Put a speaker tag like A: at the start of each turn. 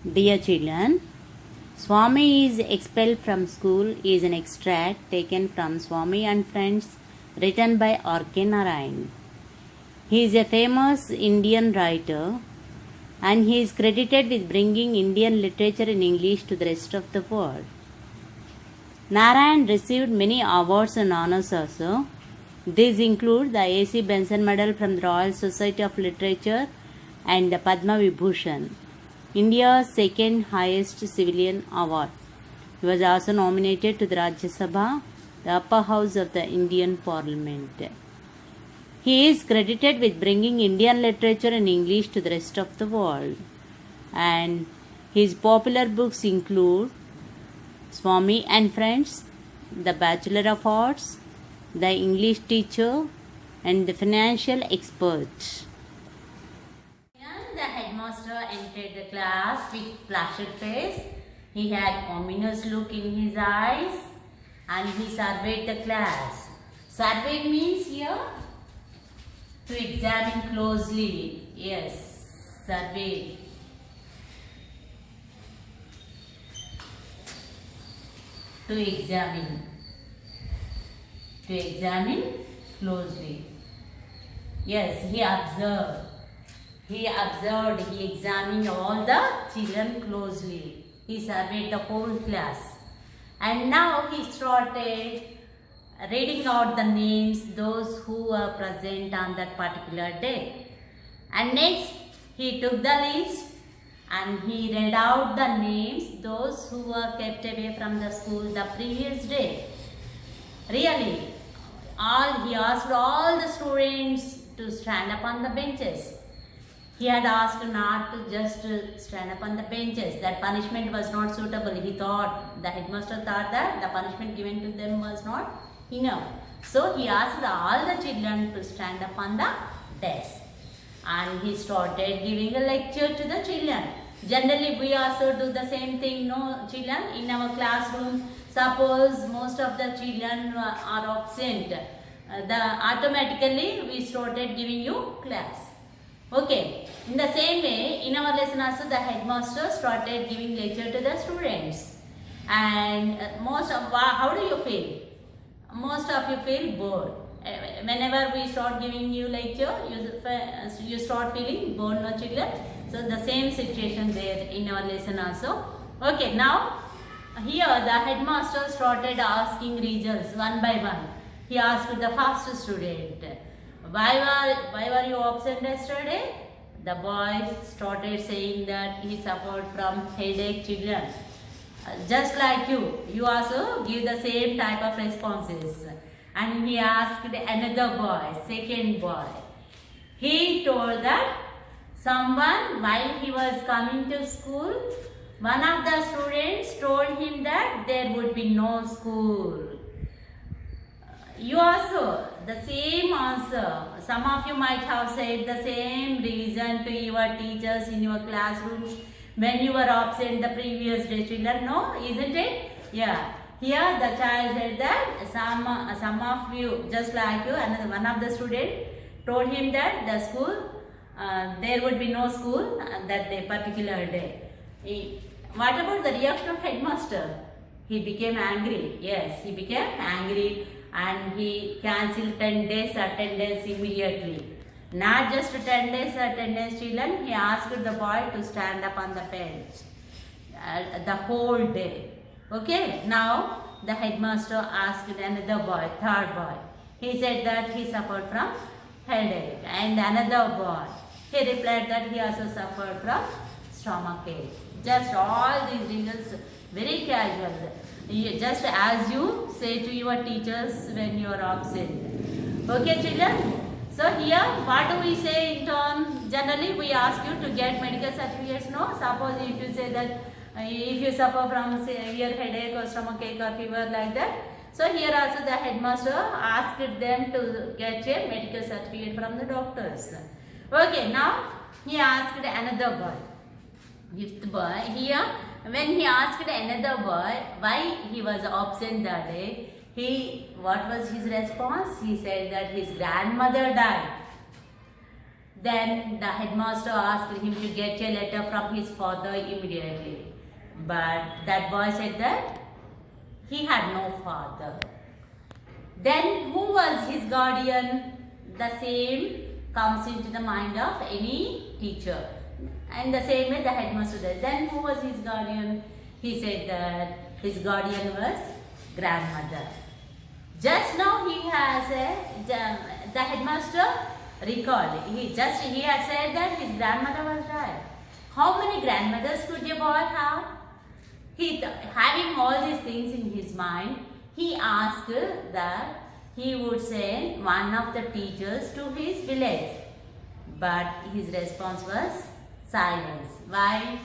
A: Dear children, Swami is expelled from school is an extract taken from Swami and Friends written by R.K. Narayan. He is a famous Indian writer and he is credited with bringing Indian literature in English to the rest of the world. Narayan received many awards and honors also. These include the A.C. Benson Medal from the Royal Society of Literature and the Padma Vibhushan, India's second highest civilian award. He was also nominated to the Rajya Sabha, the upper house of the Indian Parliament. He is credited with bringing Indian literature in English to the rest of the world. And his popular books include Swami and Friends, The Bachelor of Arts, The English Teacher, and The Financial Expert. The headmaster entered the class with flushed face. He had ominous look in his eyes and he surveyed the class. Survey means here to examine closely. Yes, survey. To examine. To examine closely. Yes, he observed. He examined all the children closely. He surveyed the whole class. And now he started reading out the names, those who were present on that particular day. And next, he took the list and he read out the names, those who were kept away from the school the previous day. Really, he asked all the students to stand up on the benches. He had asked not to just stand up on the benches. That punishment was not suitable. The headmaster thought that the punishment given to them was not enough. So he asked all the children to stand up on the desk. And he started giving a lecture to the children. Generally, we also do the same thing, no children? In our classroom, suppose most of the children are absent. Automatically, we started giving you class. Okay, in the same way, in our lesson also the headmaster started giving lecture to the students. And how do you feel? Most of you feel bored. Whenever we start giving you lecture, you start feeling bored, no children? So the same situation there in our lesson also. Okay, now here the headmaster started asking results one by one. He asked the first student, why were you absent yesterday? The boy started saying that he suffered from headache, children. Just like you also give the same type of responses. And he asked another boy, second boy. He told that someone, while he was coming to school, one of the students told him that there would be no school. You also, the same answer. Some of you might have said the same reason to your teachers in your classrooms when you were absent the previous day, children. No, isn't it? Yeah. Here the child said that some of you, just like you, another one of the students told him that the school, there would be no school that day, particular day. What about the reaction of headmaster? He became angry. Yes, he became angry. And he cancelled 10 days attendance immediately. Not just 10 days attendance, children. He asked the boy to stand up on the bench the whole day. Okay. Now the headmaster asked another boy, third boy. He said that he suffered from headache. And another boy, he replied that he also suffered from stomachache. Just all these reasons, very casual. Just as you say to your teachers when you are absent. Okay, children? So here, what do we say in turn? Generally, we ask you to get medical certificates, no? Suppose if you say that if you suffer from severe headache or stomachache or fever like that. So here also the headmaster asked them to get a medical certificate from the doctors. Okay, now he asked another boy. Fifth boy, here when he asked another boy why he was absent that day, what was his response? He said that his grandmother died. Then the headmaster asked him to get a letter from his father immediately. But that boy said that he had no father. Then who was his guardian? The same comes into the mind of any teacher. And the same way the headmaster does. Then who was his guardian? He said that his guardian was grandmother. Just now he has the headmaster recalled. He had said that his grandmother was right. How many grandmothers could a boy have? Having all these things in his mind, he asked that he would send one of the teachers to his village. But his response was silence. Why?